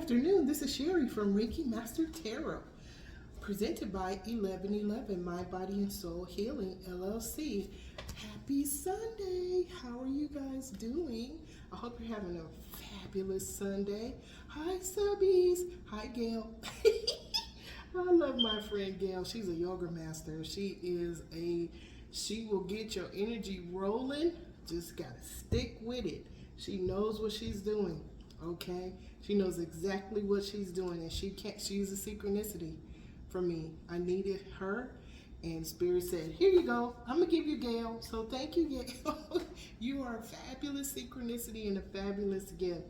afternoon. This is Sherry from Reiki Master Tarot, presented by 1111 Mind, Body, and Soul Healing, LLC. Happy Sunday. How are you guys doing? I hope you're having a fabulous Sunday. Hi, subbies. Hi, Gail. I love my friend Gail. She's a yoga master. She will get your energy rolling. Just gotta stick with it. She knows what she's doing. Okay, she knows exactly what she's doing, and she's a synchronicity for me. I needed her, and Spirit said, here you go, I'm gonna give you Gail. So thank you, Gail. You are a fabulous synchronicity and a fabulous gift.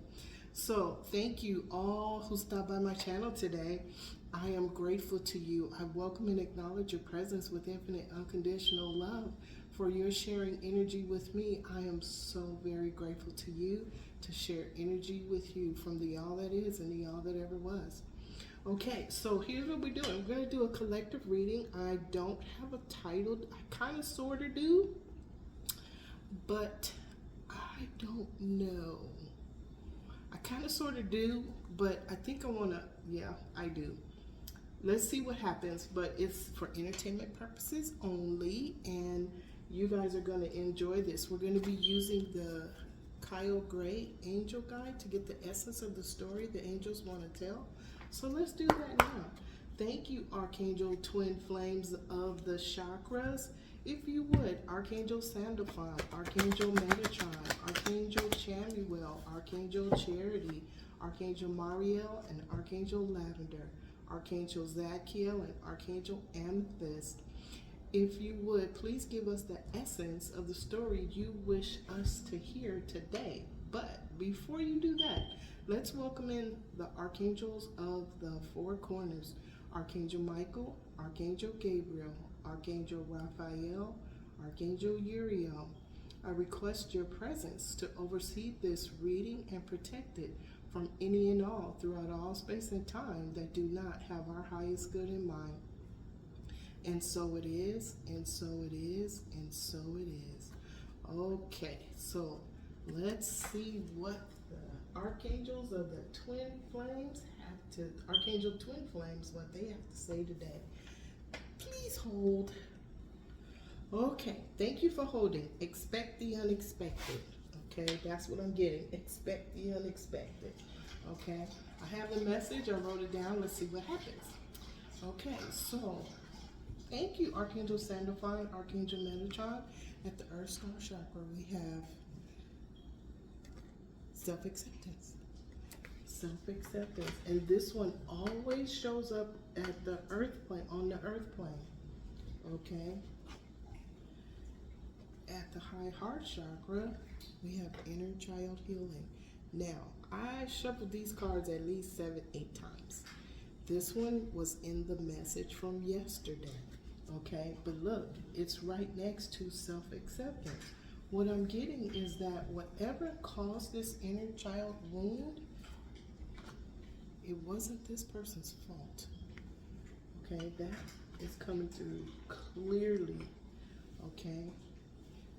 So thank you all who stopped by my channel today. I am grateful to you. I welcome and acknowledge your presence with infinite unconditional love. For your sharing energy with me, I am so very grateful to you to share energy with you from the all that is and the all that ever was. Okay, so here's what we're doing. We're going to do a collective reading. I don't have a title. I kind of sort of do, but I don't know. I kind of sort of do, but I think I want to, yeah, I do. Let's see what happens, but it's for entertainment purposes only, and you guys are going to enjoy this. We're going to be using the Kyle Gray Angel Guide to get the essence of the story the angels want to tell. So let's do that now. Thank you, Archangel Twin Flames of the Chakras. If you would, Archangel Sandalphon, Archangel Metatron, Archangel Chamuel, Archangel Charity, Archangel Mariel, and Archangel Lavender, Archangel Zadkiel, and Archangel Amethyst. If you would, please give us the essence of the story you wish us to hear today. But before you do that, let's welcome in the Archangels of the Four Corners. Archangel Michael, Archangel Gabriel, Archangel Raphael, Archangel Uriel. I request your presence to oversee this reading and protect it from any and all throughout all space and time that do not have our highest good in mind. And so it is, and so it is, and so it is. Okay, so let's see what the Archangels of the Twin Flames Archangel Twin Flames, what they have to say today. Please hold. Okay, thank you for holding. Expect the unexpected. Okay, that's what I'm getting. Expect the unexpected. Okay, I have the message. I wrote it down. Let's see what happens. Okay, so thank you, Archangel Sandalphon, Archangel Metatron. At the Earth Star Chakra, we have self-acceptance. Self-acceptance. And this one always shows up at the earth plane, on the earth plane. Okay? At the high heart chakra, we have inner child healing. Now, I shuffled these cards at least 7-8 times. This one was in the message from yesterday. Okay, but look, it's right next to self-acceptance. What I'm getting is that whatever caused this inner child wound, it wasn't this person's fault. Okay, that is coming through clearly. Okay,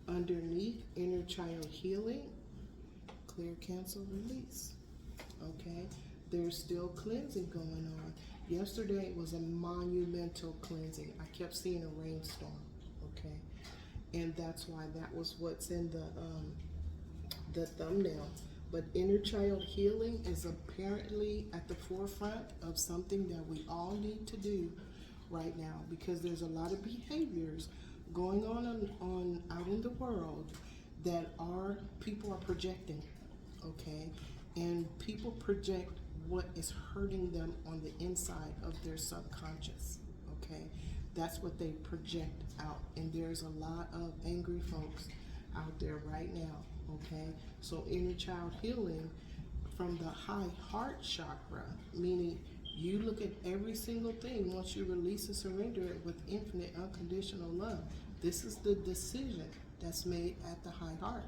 underneath inner child healing, clear, cancel, release. Okay, there's still cleansing going on. Yesterday was a monumental cleansing. I kept seeing a rainstorm, okay? And that's why that was what's in the thumbnail. But inner child healing is apparently at the forefront of something that we all need to do right now, because there's a lot of behaviors going on out in the world that people are projecting, okay? And people project what is hurting them on the inside of their subconscious, okay? That's what they project out, and there's a lot of angry folks out there right now, okay? So inner child healing from the high heart chakra, meaning you look at every single thing once you release and surrender it with infinite unconditional love. This is the decision that's made at the high heart,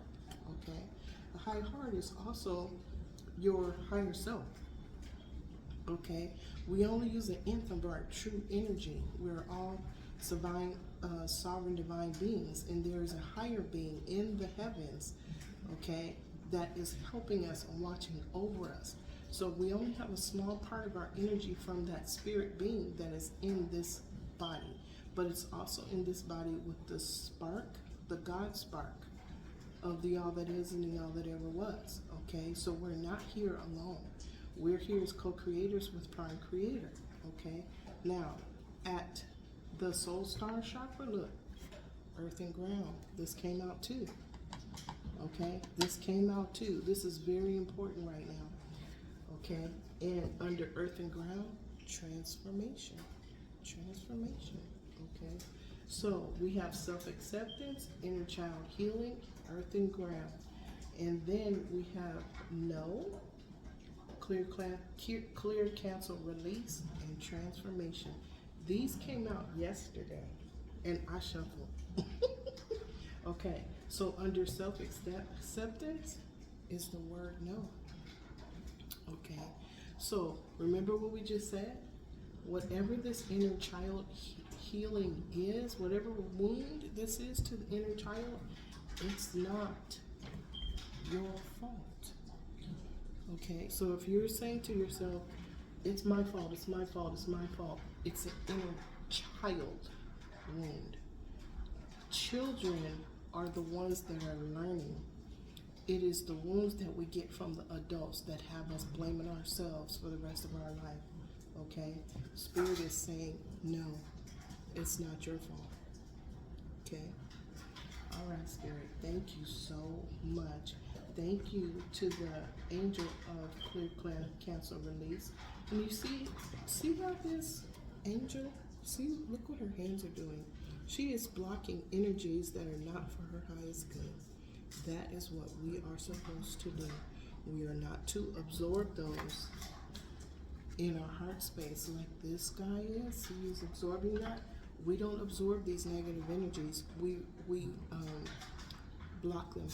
okay? The high heart is also your higher self. Okay, we only use an nth of our true energy. We're all sovereign divine beings, and there is a higher being in the heavens, okay, that is helping us and watching over us. So we only have a small part of our energy from that spirit being that is in this body, but it's also in this body with the spark, the God spark of the all that is and the all that ever was. Okay, so we're not here alone. We're here as co-creators with Prime Creator. Okay, now at the Soul Star chakra, look, Earth and Ground. This came out too. Okay, this came out too. This is very important right now. Okay, and under Earth and Ground, transformation. Transformation. Okay, so we have self-acceptance, inner child healing, Earth and Ground. And then we have no, clear, cancel, release, and transformation. These came out yesterday, and I shuffled. Okay, so under self-acceptance is the word no. Okay, so remember what we just said? Whatever this inner child healing is, whatever wound this is to the inner child, it's not your fault. Okay, so if you're saying to yourself, it's my fault, it's my fault, it's my fault, it's an inner child wound. Children are the ones that are learning. It is the wounds that we get from the adults that have us blaming ourselves for the rest of our life. Okay? Spirit is saying, no, it's not your fault. Okay? All right, Spirit, thank you so much. Thank you to the angel of clear, cancel, release. And you see how this angel, look what her hands are doing. She is blocking energies that are not for her highest good. That is what we are supposed to do. We are not to absorb those in our heart space like this guy is. He is absorbing that. We don't absorb these negative energies. We block them.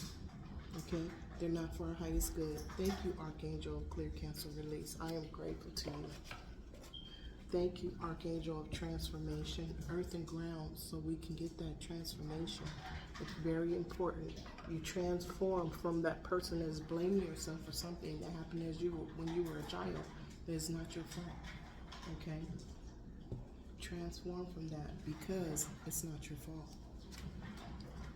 Okay? They're not for our highest good. Thank you, Archangel of Clear, Cancel, Release. I am grateful to you. Thank you, Archangel of Transformation, Earth and Ground, so we can get that transformation. It's very important. You transform from that person that is blaming yourself for something that happened when you were a child that is not your fault. Okay? Transform from that because it's not your fault.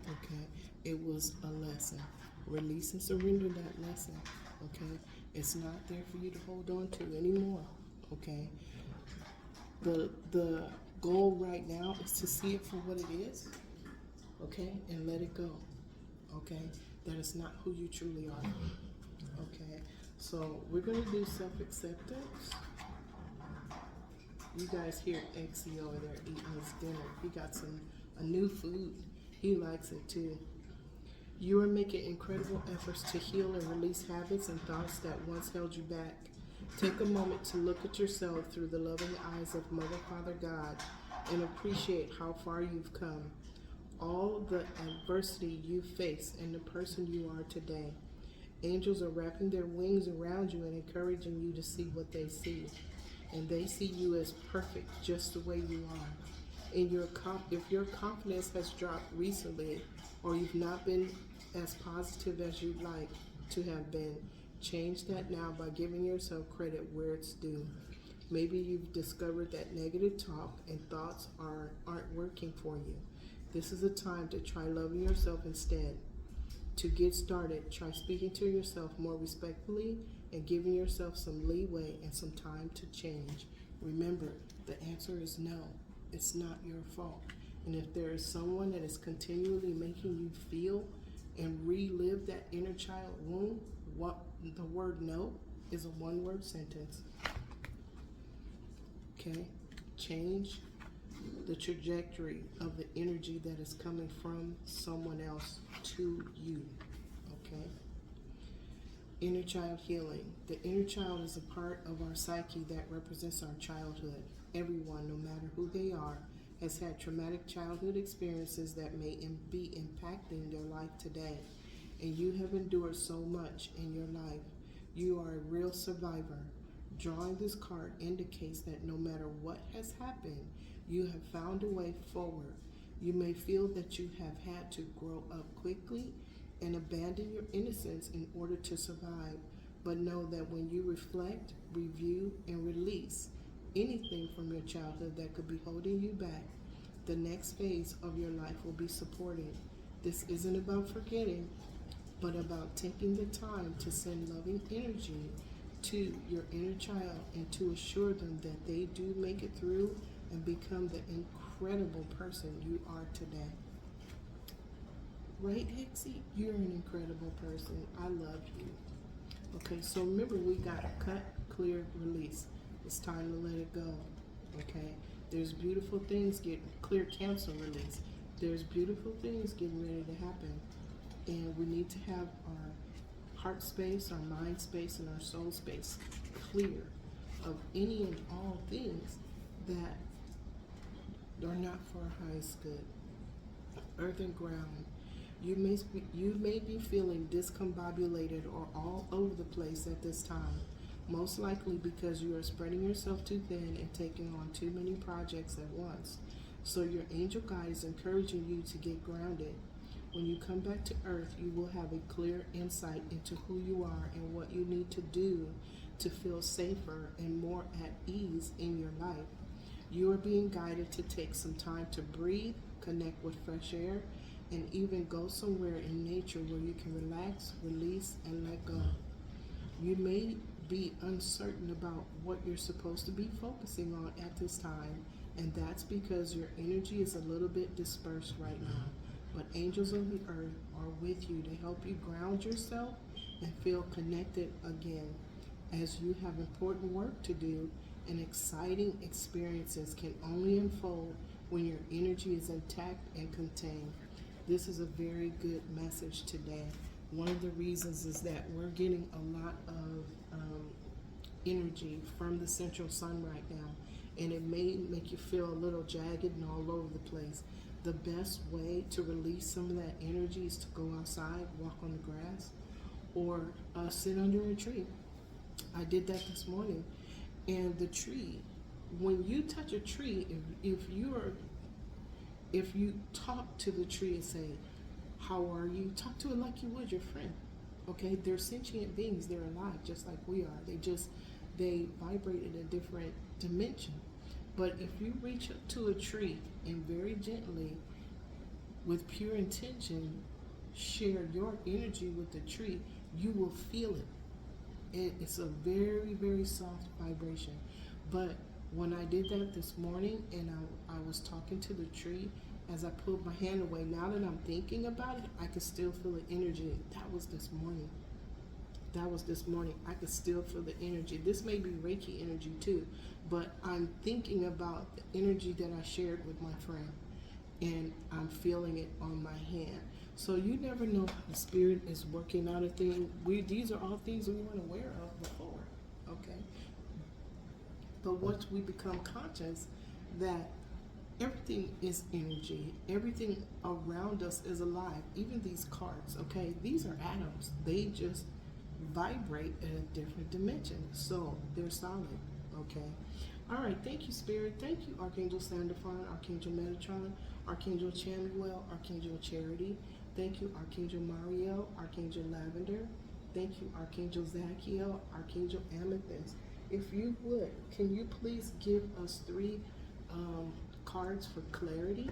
Okay? It was a lesson. Release and surrender that lesson. Okay? It's not there for you to hold on to anymore. Okay? The goal right now is to see it for what it is, okay, and let it go, okay? That is not who you truly are, okay? So we're going to do self-acceptance. You guys hear Exie over there eating his dinner. He got a new food. He likes it too. You are making incredible efforts to heal and release habits and thoughts that once held you back. Take a moment to look at yourself through the loving eyes of Mother, Father, God, and appreciate how far you've come, all the adversity you face, and the person you are today. Angels are wrapping their wings around you and encouraging you to see what they see, and they see you as perfect just the way you are. If your confidence has dropped recently, or you've not been as positive as you'd like to have been, change that now by giving yourself credit where it's due. Maybe you've discovered that negative talk and thoughts aren't working for you. This is a time to try loving yourself instead. To get started, try speaking to yourself more respectfully and giving yourself some leeway and some time to change. Remember, the answer is no. It's not your fault. And if there is someone that is continually making you feel and relive that inner child wound, the word no is a one-word sentence. Okay? Change the trajectory of the energy that is coming from someone else to you. Okay? Inner child healing. The inner child is a part of our psyche that represents our childhood. Everyone, no matter who they are, has had traumatic childhood experiences that may be impacting their life today. And you have endured so much in your life. You are a real survivor. Drawing this card indicates that no matter what has happened, you have found a way forward. You may feel that you have had to grow up quickly and abandon your innocence in order to survive, But know that when you reflect, review, and release anything from your childhood that could be holding you back, the next phase of your life will be supported. This isn't about forgetting, but about taking the time to send loving energy to your inner child and to assure them that they do make it through and become the incredible person you are today. Right, Hexie? You're an incredible person. I love you. Okay, so remember we got cut, clear, release. It's time to let it go. Okay? There's beautiful things getting clear, cancel, release. There's beautiful things getting ready to happen. And we need to have our heart space, our mind space, and our soul space clear of any and all things that are not for our highest good. Earth and ground. You may be feeling discombobulated or all over the place at this time, most likely because you are spreading yourself too thin and taking on too many projects at once. So your angel guide is encouraging you to get grounded. When you come back to earth, you will have a clear insight into who you are and what you need to do to feel safer and more at ease in your life. You are being guided to take some time to breathe, connect with fresh air, and even go somewhere in nature where you can relax, release, and let go. You may be uncertain about what you're supposed to be focusing on at this time, and that's because your energy is a little bit dispersed right now. But angels of the earth are with you to help you ground yourself and feel connected again. As you have important work to do, and exciting experiences can only unfold when your energy is intact and contained. This is a very good message today. One of the reasons is that we're getting a lot of energy from the central sun right now, and it may make you feel a little jagged and all over the place. The best way to release some of that energy is to go outside, walk on the grass, or sit under a tree. I did that this morning, and the tree, when you touch a tree, if you talk to the tree and say, how are you? Talk to it like you would your friend. Okay, they're sentient beings, they're alive just like we are. They vibrate in a different dimension. But if you reach up to a tree and very gently, with pure intention, share your energy with the tree, you will feel it. It's a very, very soft vibration. But when I did that this morning and I was talking to the tree, as I pulled my hand away, now that I'm thinking about it, I can still feel the energy. That was this morning. I could still feel the energy. This may be Reiki energy too, but I'm thinking about the energy that I shared with my friend, and I'm feeling it on my hand. So you never know how the spirit is working out a thing. These are all things we weren't aware of before, okay? But once we become conscious that everything is energy, everything around us is alive, even these cards, okay? These are atoms. They just vibrate in a different dimension. So they're solid, okay? All right, thank you, Spirit. Thank you, Archangel Sandalphon, Archangel Metatron, Archangel Chamuel, Archangel Charity. Thank you, Archangel Mariel, Archangel Lavender. Thank you, Archangel Zachiel, Archangel Amethyst. If you would, can you please give us 3 cards for clarity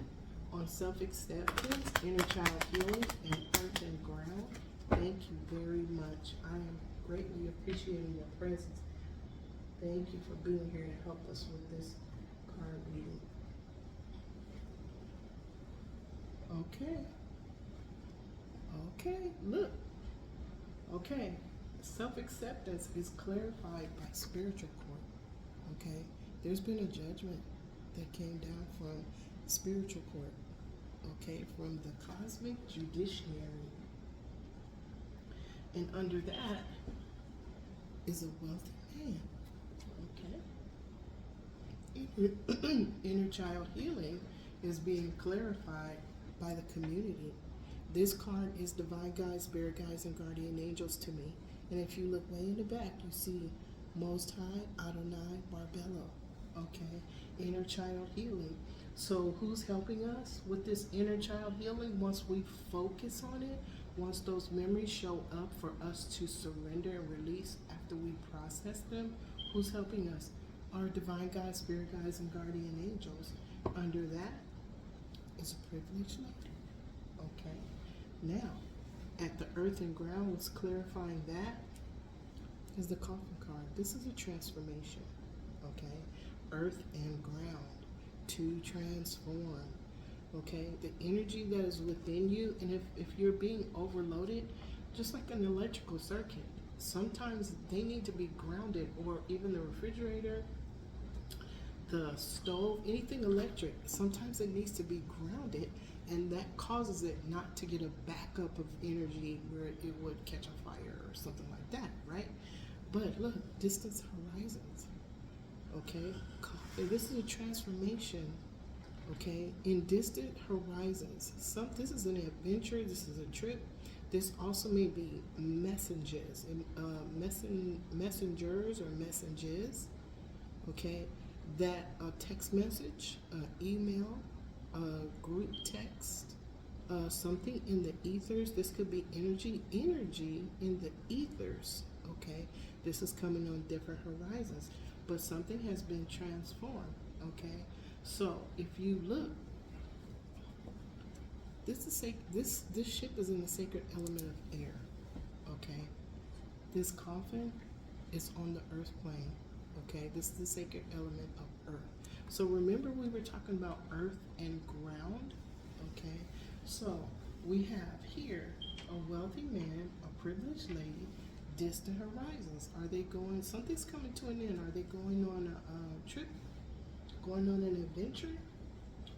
on self-acceptance, inner child healing, and earth and ground? Thank you very much. I am greatly appreciating your presence. Thank you for being here to help us with this card reading. Okay, look. Okay, self-acceptance is clarified by spiritual court. Okay, there's been a judgment that came down from spiritual court. Okay, from the cosmic judiciary. And under that is a wealthy man. Okay. Inner child healing is being clarified by the community. This card is divine guides, spirit guides, and guardian angels to me. And if you look way in the back, you see Most High, Adonai, Barbello. Okay, inner child healing. So who's helping us with this inner child healing? Once we focus on it, once those memories show up for us to surrender and release after we process them, who's helping us? Our divine guides, spirit guides, and guardian angels. Under that is a privileged lady. Okay. Now, at the earth and ground, what's clarifying that is the coffin card. This is a transformation. Okay. Earth and ground to transform. Okay. The energy that is within you, and if you're being overloaded, just like an electrical circuit, sometimes they need to be grounded, or even the refrigerator, the stove, anything electric, sometimes it needs to be grounded, and that causes it not to get a backup of energy where it would catch a fire or something like that, right? But look, distance horizons, okay? This is a transformation, okay? In distant horizons. This is an adventure, this is a trip. This also may be messengers, messengers or messages, okay? That a text message, email, group text, something in the ethers. This could be energy in the ethers, okay? This is coming on different horizons, but something has been transformed, okay? So if you look, this ship is in the sacred element of air, okay? This coffin is on the earth plane, okay? This is the sacred element of earth. So remember we were talking about earth and ground, okay? So we have here a wealthy man, a privileged lady, distant horizons. Are they going, something's coming to an end. Are they going on a trip? Going on an adventure?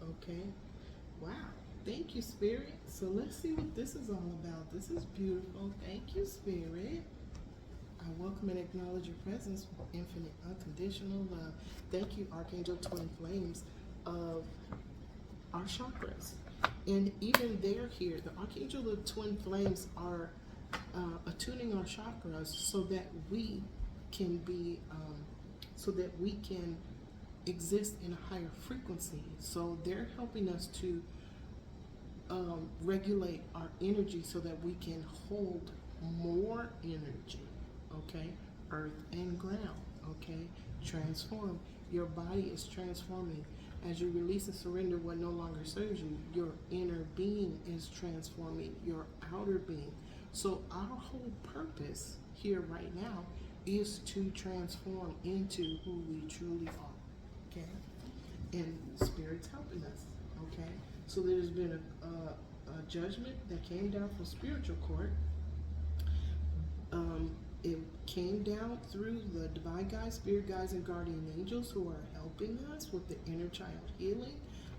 Okay. Wow. Thank you, Spirit. So let's see what this is all about. This is beautiful. Thank you, Spirit. I welcome and acknowledge your presence with infinite, unconditional love. Thank you, Archangel Twin Flames of our chakras. And even they're here. The Archangel of Twin Flames are attuning our chakras so that we can be, so that we can exist in a higher frequency. So they're helping us to regulate our energy so that we can hold more energy, okay? Earth and ground, okay? Transform. Your body is transforming. As you release and surrender what no longer serves you, your inner being is transforming your outer being. So our whole purpose here right now is to transform into who we truly are, okay? And Spirit's helping us, okay? So there's been a judgment that came down from spiritual court. It came down through the divine guides, spirit guides, and guardian angels who are helping us with the inner child healing.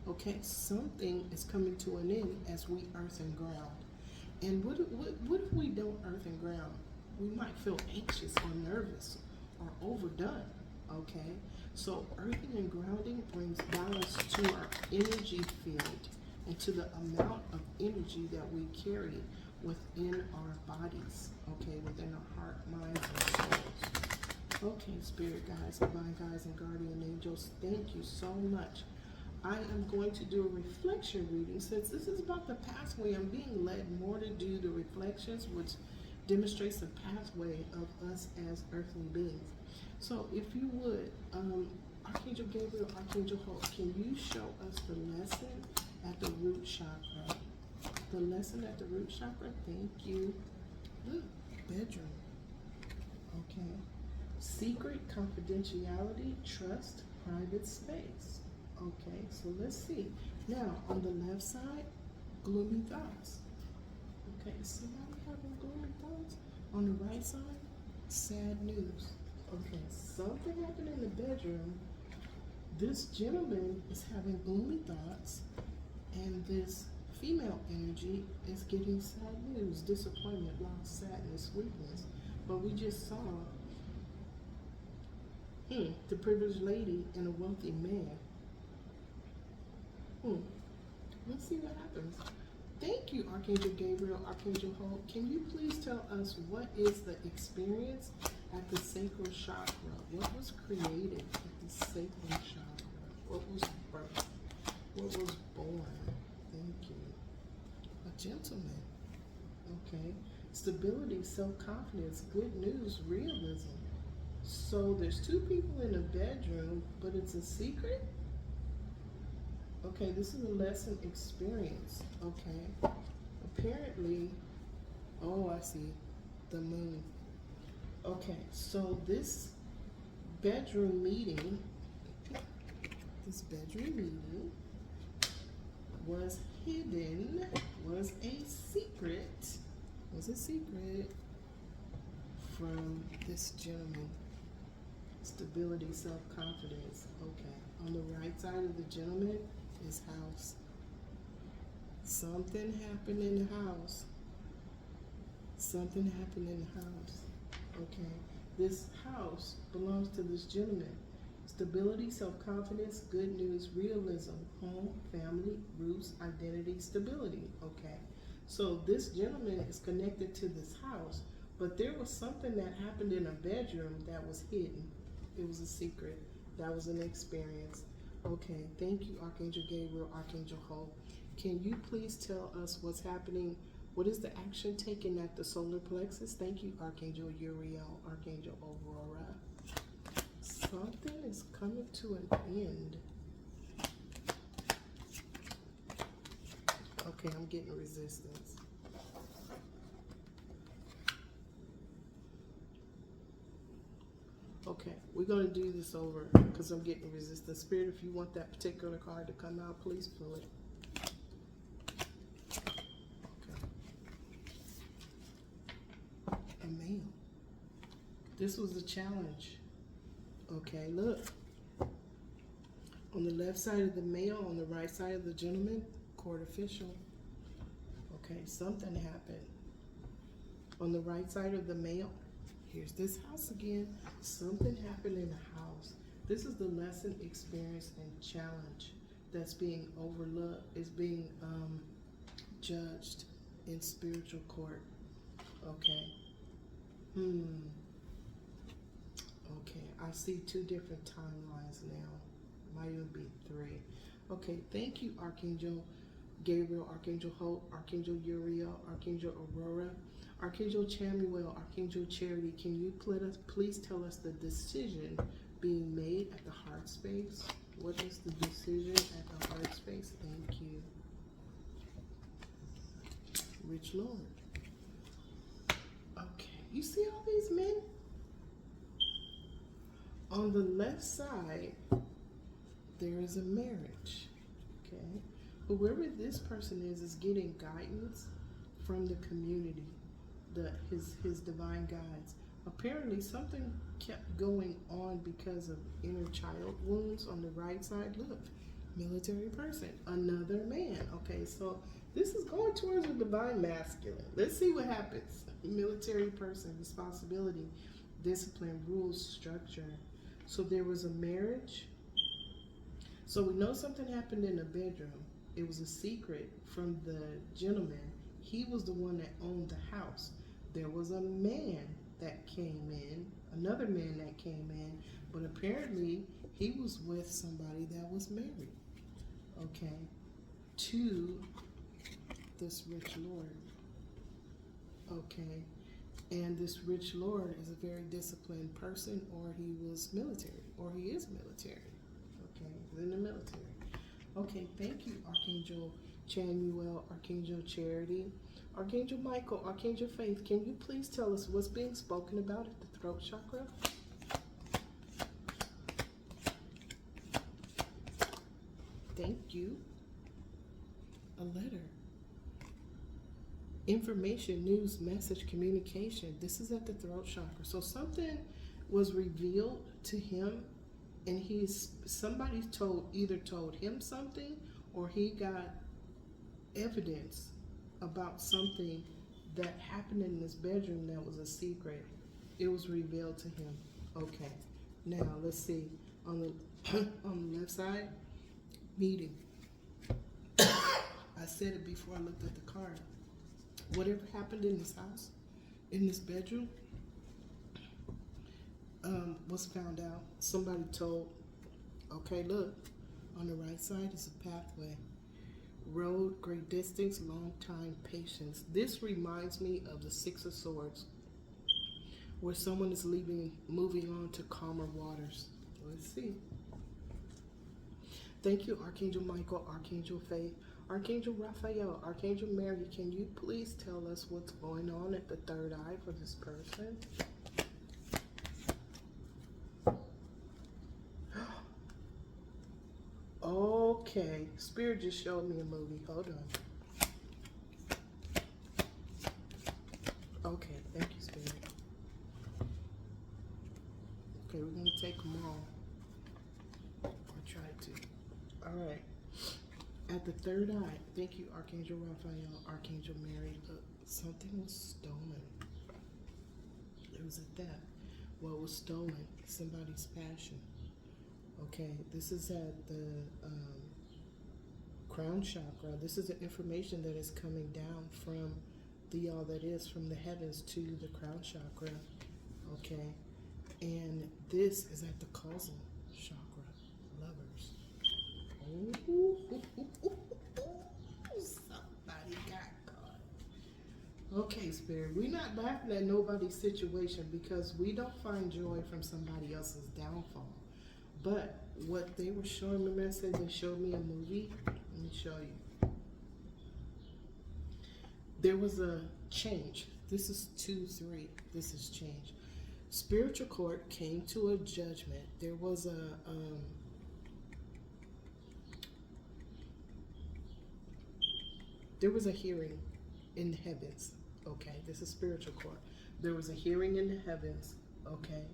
Okay, something is coming to an end as we earth and ground. And what if we don't earth and ground? We might feel anxious or nervous or overdone. Okay, so earthing and grounding brings balance to our energy field and to the amount of energy that we carry within our bodies, okay, within our heart, minds, and souls. Okay, spirit guides, divine guides, and guardian angels, thank you so much. I am going to do a reflection reading. Since this is about the pathway, I'm being led more to do the reflections, which demonstrates the pathway of us as earthly beings. So if you would, Archangel Gabriel, Archangel Hope, can you show us the lesson at the root chakra? The lesson at the root chakra, thank you. Look, bedroom. Okay. Secret, confidentiality, trust, private space. Okay, so let's see. Now, on the left side, gloomy thoughts. Okay, somebody having gloomy thoughts? On the right side, sad news. Okay, something happened in the bedroom. This gentleman is having gloomy thoughts, and this female energy is getting sad news, disappointment, loss, sadness, weakness. But we just saw the privileged lady and a wealthy man. Let's see what happens. Thank you, Archangel Gabriel, Archangel Hope. Can you please tell us what is the experience at the sacral chakra? What was created at the sacral chakra? What was birthed? What was born? Thank you. A gentleman. Okay. Stability, self-confidence, good news, realism. So there's two people in a bedroom, but it's a secret? Okay, this is a lesson experience. Okay. Apparently, oh, I see. The moon. Okay, so bedroom meeting, this bedroom meeting was hidden, was a secret from this gentleman. Stability, self-confidence. Okay, on the right side of the gentleman is house. Something happened in the house. Something happened in the house. Okay, this house belongs to this gentleman. Stability, self-confidence, good news, realism, home, family, roots, identity, stability. Okay, so this gentleman is connected to this house, but there was something that happened in a bedroom that was hidden. It was a secret. That was an experience. Okay, thank you, Archangel Gabriel, Archangel Hope. Can you please tell us what's happening? What is the action taken at the solar plexus? Thank you, Archangel Uriel, Archangel Aurora. Something is coming to an end. Okay, I'm getting resistance. Okay, we're going to do this over because I'm getting resistance. Spirit, if you want that particular card to come out, please pull it. A male. This was a challenge. Okay, look. On the left side of the male, on the right side of the gentleman, court official. Okay, something happened. On the right side of the male, here's this house again. Something happened in the house. This is the lesson, experience, and challenge that's being overlooked, is being judged in spiritual court. Okay. Okay, I see two different timelines now. Might even be three. Okay, thank you, Archangel Gabriel, Archangel Hope, Archangel Uriel, Archangel Aurora, Archangel Chamuel, Archangel Charity. Can you please tell us the decision being made at the heart space? What is the decision at the heart space? Thank you. Rich Lord. Okay, you see all these men? On the left side, there is a marriage. Okay, whoever this person is getting guidance from the community, his divine guides. Apparently, something kept going on because of inner child wounds. On the right side, look, military person, another man. Okay, so this is going towards the divine masculine. Let's see what happens. Military person, responsibility, discipline, rules, structure. So there was a marriage. So we know something happened in the bedroom. It was a secret from the gentleman. He was the one that owned the house. There was a man that came in, another man that came in, but apparently he was with somebody that was married. Okay, to this rich lord. Okay, and this rich lord is a very disciplined person, or he was military, or he is military. Okay, he's in the military. Okay, thank you, Archangel Chamuel, Archangel Charity, Archangel Michael, Archangel Faith. Can you please tell us what's being spoken about at the throat chakra? Thank you. A letter. Information, news, message, communication. This is at the throat chakra. So something was revealed to him, and somebody either told him something, or he got evidence about something that happened in this bedroom that was a secret. It was revealed to him. Okay, now let's see. On the left side, meeting. I said it before I looked at the card. Whatever happened in this house, in this bedroom, was found out. Somebody told. Okay, look, on the right side is a pathway. Road, great distance, long time, patience. This reminds me of the Six of Swords, where someone is moving on to calmer waters. Let's see. Thank you, Archangel Michael, Archangel Faith, Archangel Raphael, Archangel Mary. Can you please tell us what's going on at the third eye for this person? Okay, Spirit just showed me a movie. Hold on. Okay, thank you, Spirit. Okay, we're going to take them all. Or try to. All right. At the third eye, thank you, Archangel Raphael, Archangel Mary. Look, something was stolen. There was a theft. What was stolen? Somebody's passion. Okay, this is at the crown chakra. This is the information that is coming down from the all that is from the heavens to the crown chakra. Okay, and this is at the causal chakra. Lovers. Ooh, somebody got caught. Okay, Spirit, we're not laughing at nobody's situation because we don't find joy from somebody else's downfall. But what they were showing me, message, they showed me a movie. Let me show you. There was a change. This is 2-3. This is change. Spiritual court came to a judgment. There was a hearing in the heavens. Okay, this is spiritual court. There was a hearing in the heavens. Okay,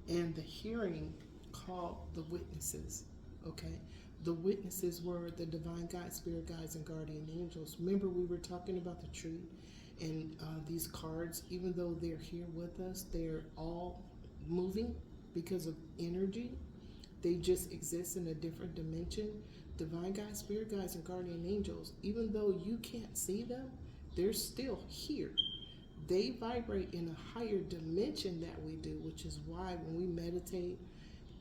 and the hearing called the witnesses. Okay, the witnesses were the divine guides, spirit guides, and guardian angels. Remember, we were talking about the tree and these cards. Even though they're here with us, they're all moving because of energy. They just exist in a different dimension. Divine guides, spirit guides, and guardian angels, even though you can't see them, they're still here. They vibrate in a higher dimension that we do, which is why when we meditate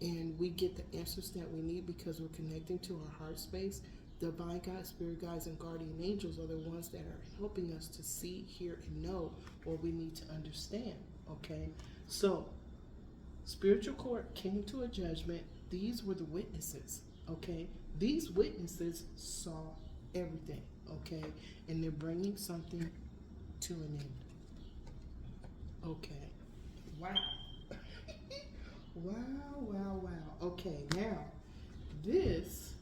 and we get the answers that we need because we're connecting to our heart space, divine guides, spirit guides, and guardian angels are the ones that are helping us to see, hear, and know what we need to understand. Okay, so spiritual court came to a judgment. These were the witnesses. Okay, these witnesses saw everything. Okay, and they're bringing something to an end. Okay, wow. Wow. Okay, now this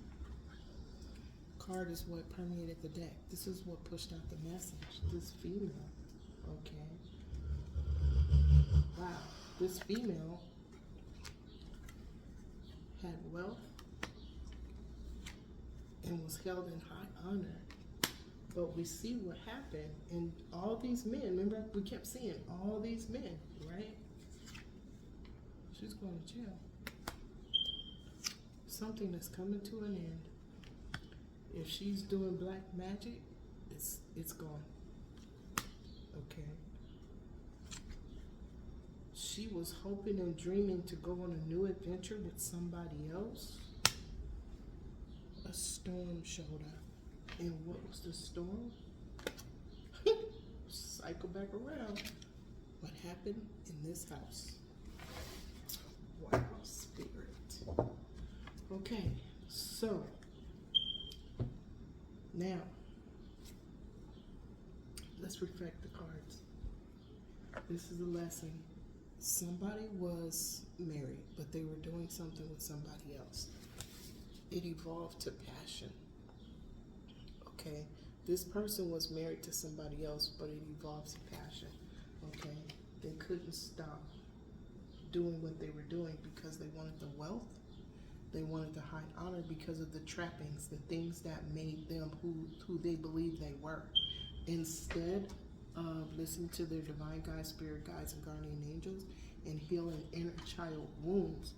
card is what permeated the deck. This is what pushed out the message. This female, okay. Wow, this female had wealth and was held in high honor. But we see what happened, and all these men, remember we kept seeing all these men, right? She's going to jail. Something that's coming to an end. If she's doing black magic, it's gone. Okay. She was hoping and dreaming to go on a new adventure with somebody else. A storm showed up. And what was the storm? Cycle back around. What happened in this house? Wow, Spirit. Okay, so now let's reflect the cards. This is a lesson. Somebody was married, but they were doing something with somebody else. It evolved to passion. Okay, this person was married to somebody else, but it evolved to passion. Okay, they couldn't stop doing what they were doing because they wanted the wealth, they wanted the high honor because of the trappings, the things that made them who they believed they were. Instead of listening to their divine guides, spirit guides, and guardian angels and healing inner child wounds,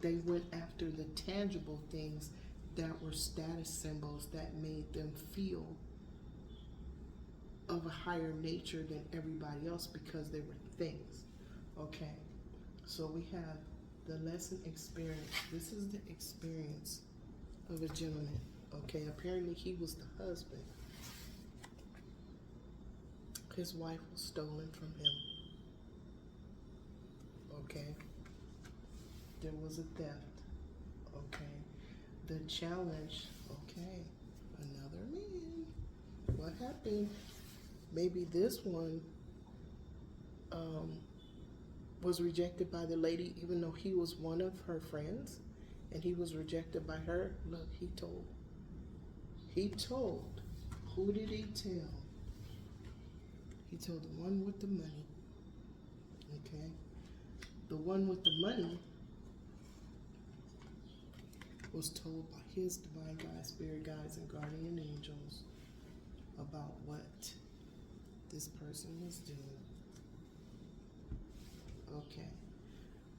they went after the tangible things that were status symbols that made them feel of a higher nature than everybody else because they were things. Okay, so we have the lesson experience. This is the experience of a gentleman. Okay, apparently he was the husband. His wife was stolen from him. Okay, there was a theft. Okay, the challenge. Okay, another man. What happened? Maybe this one was rejected by the lady, even though he was one of her friends, and he was rejected by her. Look, he told. He told. Who did he tell? He told the one with the money. Okay, the one with the money was told by his divine guides, spirit guides, and guardian angels about what this person was doing. Okay,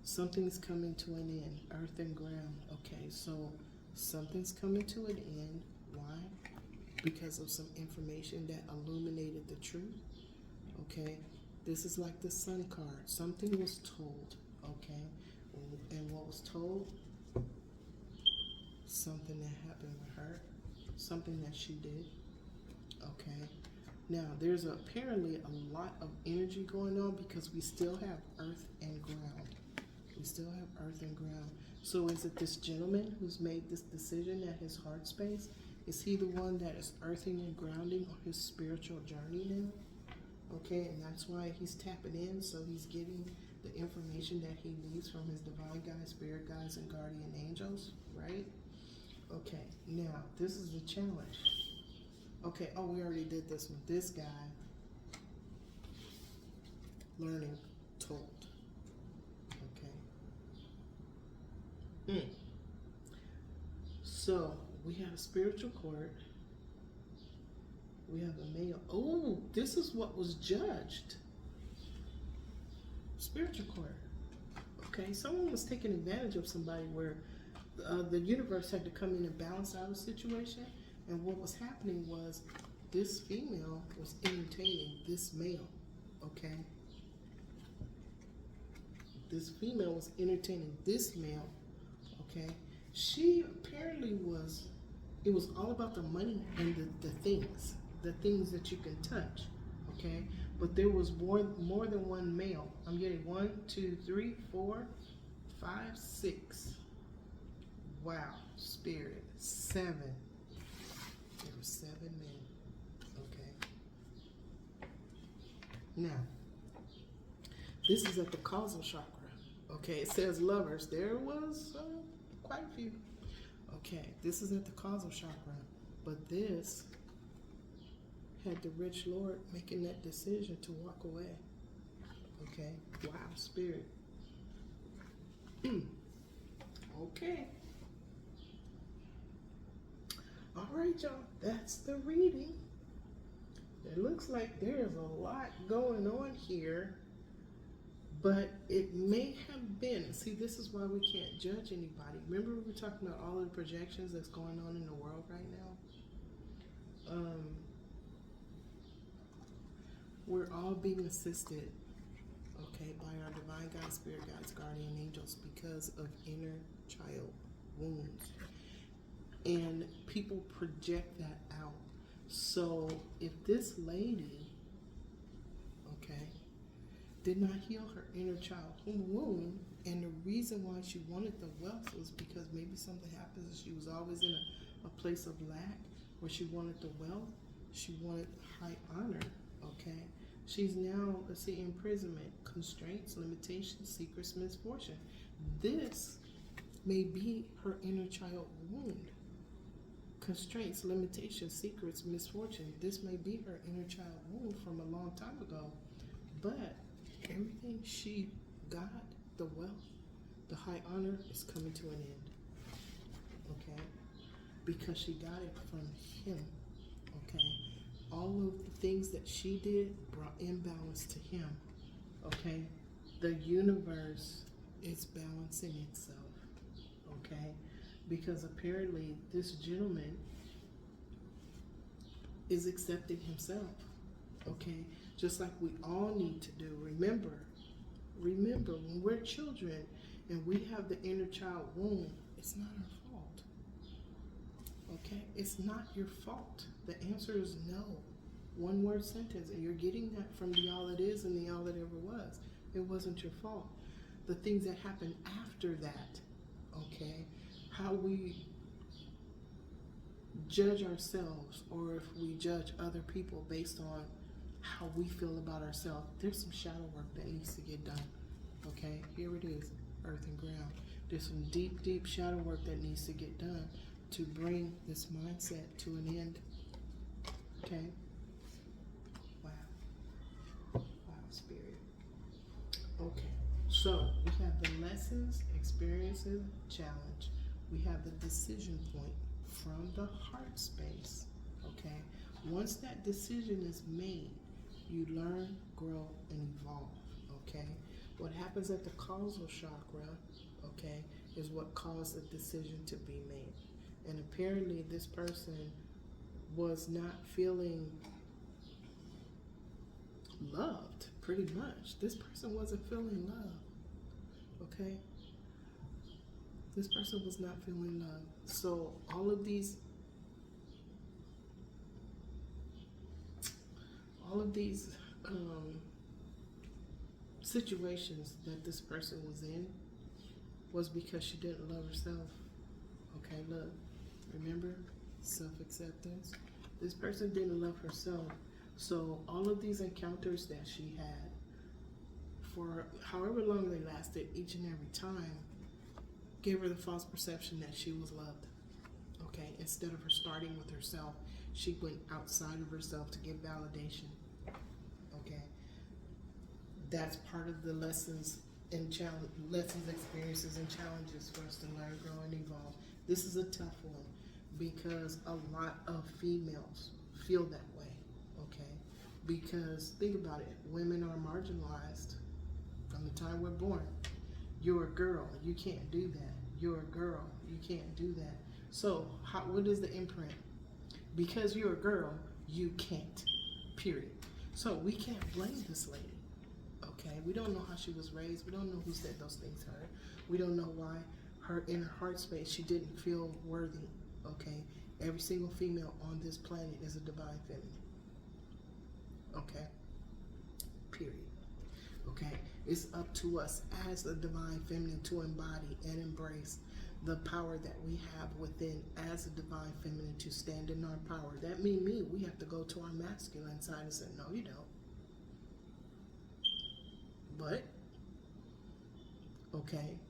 something's coming to an end. Earth and ground. Okay, so something's coming to an end. Why? Because of some information that illuminated the truth. Okay, this is like the sun card. Something was told. Okay, and what was told? Something that happened with her, something that she did. Okay, now there's apparently a lot of energy going on because we still have earth and ground. We still have earth and ground. So is it this gentleman who's made this decision at his heart space? Is he the one that is earthing and grounding on his spiritual journey now? Okay, and that's why he's tapping in, so he's getting the information that he needs from his divine guides, spirit guides, and guardian angels, right? Okay, now this is the challenge. Okay, oh, we already did this one. This guy, learning, told. Okay. So we have a spiritual court. We have a male. Oh, this is what was judged. Spiritual court. Okay, someone was taking advantage of somebody where the universe had to come in and balance out a situation. And what was happening was this female was entertaining this male. Okay? This female was entertaining this male. Okay? She apparently was, it was all about the money and the things that you can touch. Okay? But there was more than one male. I'm getting 1, 2, 3, 4, 5, 6. Wow, spirit. 7. There were 7 men. Okay. Now, this is at the causal chakra. Okay, it says lovers. There was quite a few. Okay, this is at the causal chakra. But this had the rich Lord making that decision to walk away. Okay, wow, spirit. Okay. All right, y'all, that's the reading. It looks like there's a lot going on here, but it may have been, see, this is why we can't judge anybody. Remember we were talking about all of the projections that's going on in the world right now? We're all being assisted, okay, by our divine guides, spirit guides, guardian angels because of inner child wounds. And people project that out. So if this lady, okay, did not heal her inner child wound, and the reason why she wanted the wealth was because maybe something happens and she was always in a place of lack where she wanted the wealth, she wanted high honor, okay? She's now, let's see, imprisonment, constraints, limitations, secrets, misfortune. This may be her inner child wound. Constraints, limitations, secrets, misfortune. This may be her inner child wound from a long time ago. But everything she got, the wealth, the high honor, is coming to an end. Okay? Because she got it from him. Okay? All of the things that she did brought imbalance to him. Okay? The universe is balancing itself. Okay? Because apparently this gentleman is accepting himself. Okay? Just like we all need to do. Remember, when we're children and we have the inner child wound, it's not our fault. Okay? It's not your fault. The answer is no. One word sentence, and you're getting that from the all it is and the all it ever was. It wasn't your fault. The things that happen after that, okay? How we judge ourselves, or if we judge other people based on how we feel about ourselves, there's some shadow work that needs to get done. Okay, here it is, earth and ground. There's some deep, deep shadow work that needs to get done to bring this mindset to an end. Okay? Wow. Wow, Spirit. Okay, so we have the lessons, experiences, challenge. We have the decision point from the heart space. Okay? Once that decision is made, you learn, grow, and evolve. Okay? What happens at the causal chakra, okay, is what caused the decision to be made. And apparently this person was not feeling loved, pretty much. This person wasn't feeling love, okay? This person was not feeling love. So all of these situations that this person was in was because she didn't love herself. Okay, look, remember, self-acceptance. This person didn't love herself. So all of these encounters that she had, for however long they lasted, each and every time, gave her the false perception that she was loved. Okay, instead of her starting with herself, she went outside of herself to get validation. Okay, that's part of the lessons and experiences, and challenges for us to learn, grow, and evolve. This is a tough one because a lot of females feel that way. Okay, because think about it, women are marginalized from the time we're born. You're a girl, you can't do that. You're a girl, you can't do that. So what is the imprint? Because you're a girl, you can't, period. So we can't blame this lady, okay? We don't know how she was raised. We don't know who said those things to her. We don't know why in her heart space she didn't feel worthy, okay? Every single female on this planet is a divine feminine, okay? Period. Okay, it's up to us as the divine feminine to embody and embrace the power that we have within as a divine feminine, to stand in our power. That means we have to go to our masculine side and say, no, you don't. But, okay,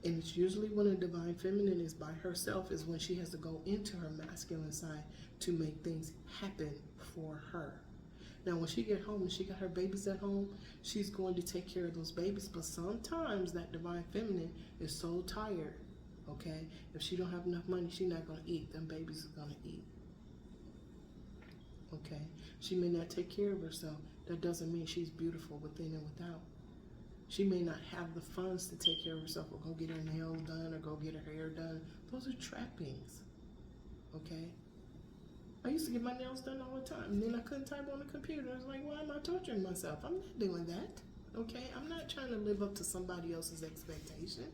and it's usually when a divine feminine is by herself is when she has to go into her masculine side to make things happen for her. Now, when she get home and she got her babies at home, she's going to take care of those babies. But sometimes that divine feminine is so tired, okay? If she don't have enough money, she's not going to eat. Them babies are going to eat, okay? She may not take care of herself. That doesn't mean she's beautiful within and without. She may not have the funds to take care of herself or go get her nails done or go get her hair done. Those are trappings, okay? I used to get my nails done all the time, and then I couldn't type on the computer. I was like, why am I torturing myself? I'm not doing that, okay? I'm not trying to live up to somebody else's expectation,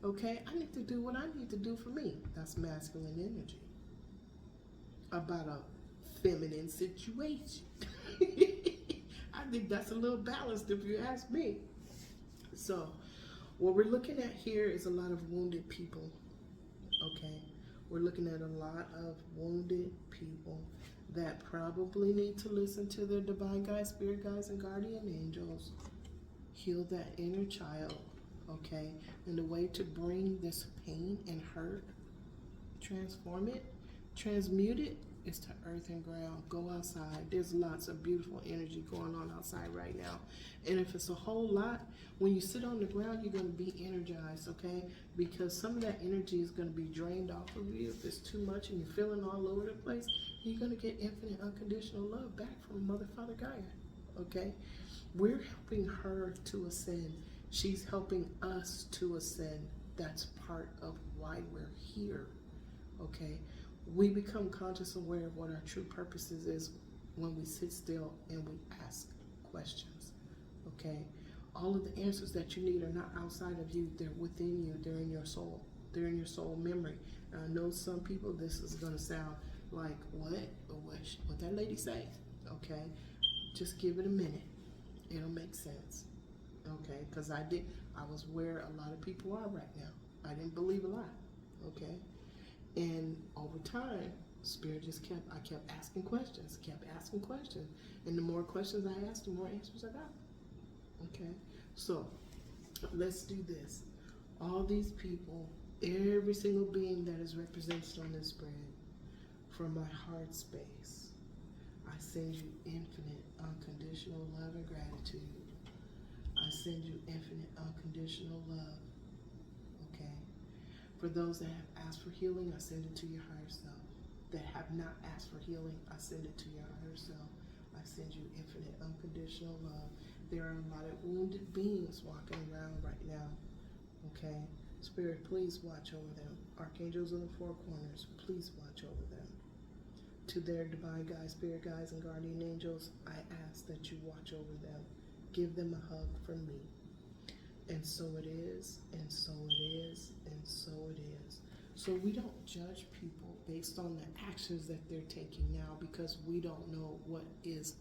okay? I need to do what I need to do for me. That's masculine energy. About a feminine situation. I think that's a little balanced if you ask me. So, what we're looking at here is a lot of wounded people, okay? We're looking at a lot of wounded people that probably need to listen to their divine guides, spirit guides, and guardian angels. Heal that inner child, okay? And the way to bring this pain and hurt, transform it, transmute it, is to earth and ground. Go outside. There's lots of beautiful energy going on outside right now. And if it's a whole lot, when you sit on the ground, you're going to be energized, okay? Because some of that energy is going to be drained off of you. If it's too much and you're feeling all over the place, you're going to get infinite unconditional love back from Mother, Father, Gaia, okay? We're helping her to ascend. She's helping us to ascend. That's part of why we're here, okay? We become conscious aware of what our true purposes is when we sit still and we ask questions, okay? All of the answers that you need are not outside of you. They're within you. They're in your soul, They're in your soul memory. And I know some people, this is going to sound like, what that lady say? Okay, just give it a minute. It'll make sense. Okay, because I was where a lot of people are right now. I didn't believe a lot. Okay, and over time, Spirit I kept asking questions, and the more questions I asked, the more answers I got. Okay, so let's do this. All these people, every single being that is represented on this spread, from my heart space, I send you infinite, unconditional love and gratitude. I send you infinite, unconditional love. Okay? For those that have asked for healing, I send it to your higher self. That have not asked for healing, I send it to your higher self. I send you infinite, unconditional love. There are a lot of wounded beings walking around right now. Okay? Spirit, please watch over them. Archangels in the four corners, please watch over them. To their divine guides, spirit guides, and guardian angels, I ask that you watch over them. Give them a hug from me. And so it is, and so it is, and so it is. So we don't judge people based on the actions that they're taking now, because we don't know what is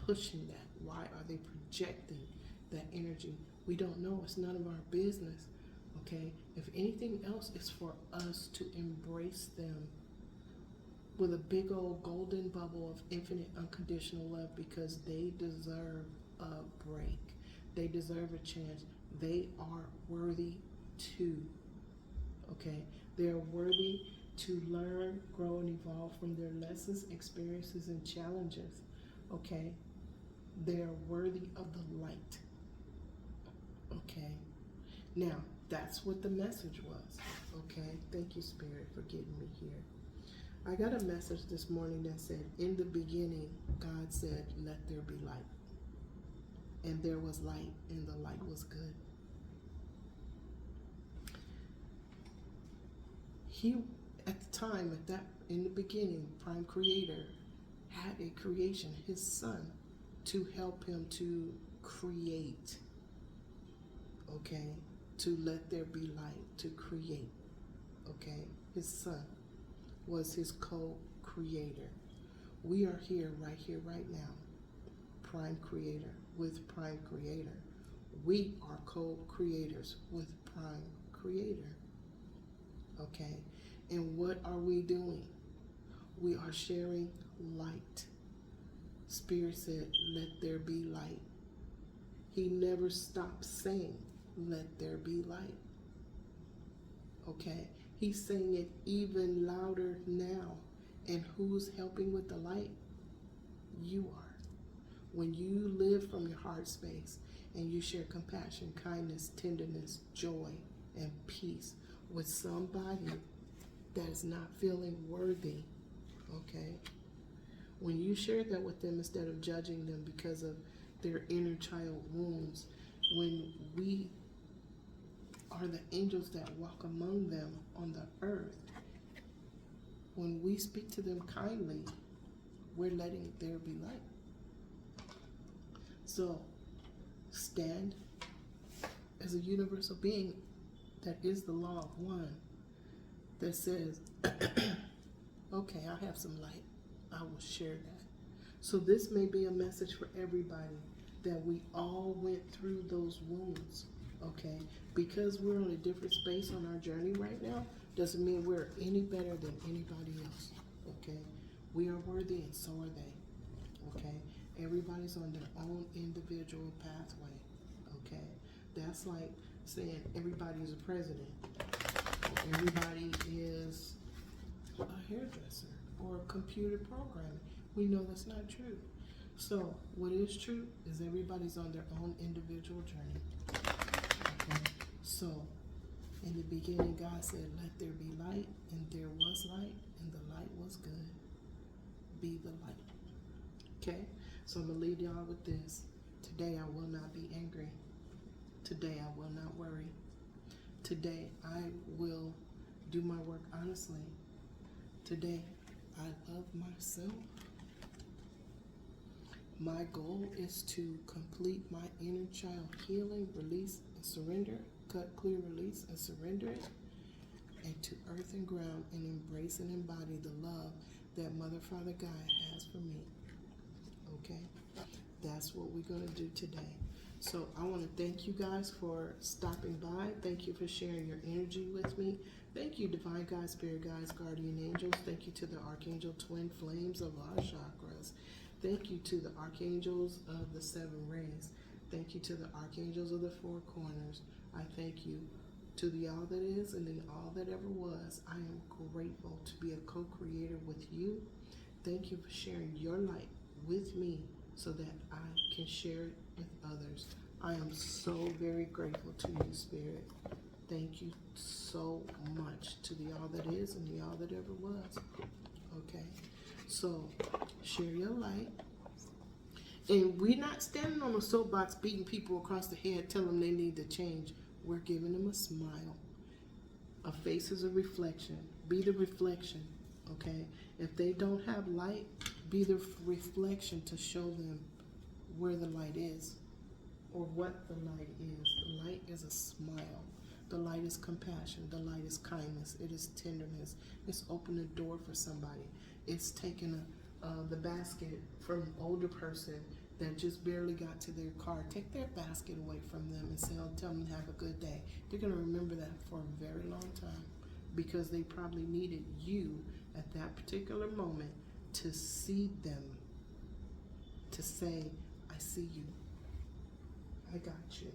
pushing that. Why are they projecting that energy? We don't know. It's none of our business. Okay? If anything else, it's for us to embrace them with a big old golden bubble of infinite unconditional love, because they deserve a break. They deserve a chance. They are worthy too. Okay? They are worthy to learn, grow, and evolve from their lessons, experiences, and challenges. Okay? They are worthy of the light. Okay? Now, that's what the message was. Okay? Thank you, Spirit, for getting me here. I got a message this morning that said, in the beginning, God said, let there be light. And there was light, and the light was good. He, at the time, in the beginning, Prime Creator had a creation, his son, to help him to create. Okay? To let there be light, to create. Okay? His son was his co-creator. We are here, right now. Prime Creator with Prime Creator. We are co-creators with Prime Creator. Okay? And what are we doing? We are sharing light. Spirit said, let there be light. He never stopped saying, let there be light. Okay? He's saying it even louder now. And who's helping with the light? You are. When you live from your heart space and you share compassion, kindness, tenderness, joy, and peace with somebody that is not feeling worthy, okay? When you share that with them instead of judging them because of their inner child wounds, when we are the angels that walk among them on the earth, when we speak to them kindly, we're letting there be light. So, stand as a universal being that is the law of one, that says, okay, I have some light. I will share that. So this may be a message for everybody, that we all went through those wounds, okay? Because we're on a different space on our journey right now, doesn't mean we're any better than anybody else, okay? We are worthy, and so are they, okay? Everybody's on their own individual pathway, okay? That's like saying everybody's a president, everybody is a hairdresser or a computer programmer. We know that's not true. So what is true is everybody's on their own individual journey. Okay? So in the beginning, God said, let there be light, and there was light, and the light was good. Be the light. Okay? So I'm going to leave y'all with this. Today I will not be angry. Today I will not worry. Today I will do my work honestly. Today I love myself. My goal is to complete my inner child healing, release, and surrender. Cut, clear, release, and surrender it. and to earth and ground and embrace and embody the love that Mother, Father, God has for me. Okay? That's what we're going to do today. So I want to thank you guys for stopping by. Thank you for sharing your energy with me. Thank you, Divine Guides, Spirit Guides, Guardian Angels. Thank you to the Archangel Twin Flames of our chakras. Thank you to the Archangels of the Seven Rays. Thank you to the Archangels of the Four Corners. I thank you to the All That Is and the All That Ever Was. I am grateful to be a co-creator with you. Thank you for sharing your light with me so that I can share it with others. I am so very grateful to you, Spirit. Thank you so much to the All That Is and the All That Ever Was. Okay, so share your light. And we're not standing on a soapbox beating people across the head, telling them they need to change. We're giving them a smile. A face is a reflection. Be the reflection, okay? If they don't have light, be the reflection to show them where the light is or what the light is. The light is a smile. The light is compassion. The light is kindness. It is tenderness. It's opening a door for somebody. It's taking the basket from an older person that just barely got to their car. Take their basket away from them and say, oh, tell them to have a good day. They're going to remember that for a very long time because they probably needed you at that particular moment to see them, to say, I see you. I got you.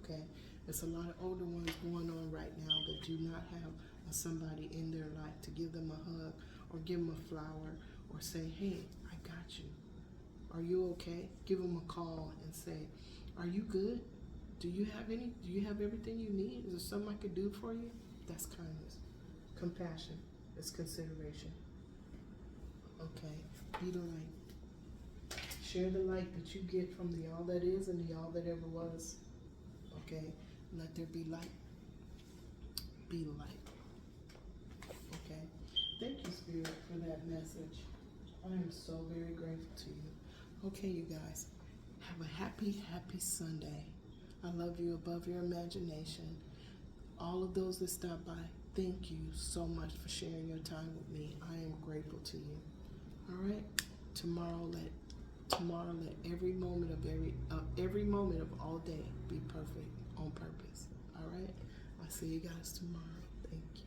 Okay? There's a lot of older ones going on right now that do not have somebody in their life to give them a hug or give them a flower or say, hey, I got you. Are you okay? Give them a call and say, are you good? Do you have everything you need? Is there something I could do for you? That's kindness. Compassion is consideration. Okay, be the light. Share the light that you get from the All That Is and the All That Ever Was. Okay, let there be light. Be the light. Okay, thank you, Spirit, for that message. I am so very grateful to you. Okay, you guys, have a happy, happy Sunday. I love you above your imagination. All of those that stop by, thank you so much for sharing your time with me. I am grateful to you. All right, tomorrow let every moment of all day be perfect on purpose. All right, I'll see you guys tomorrow. Thank you.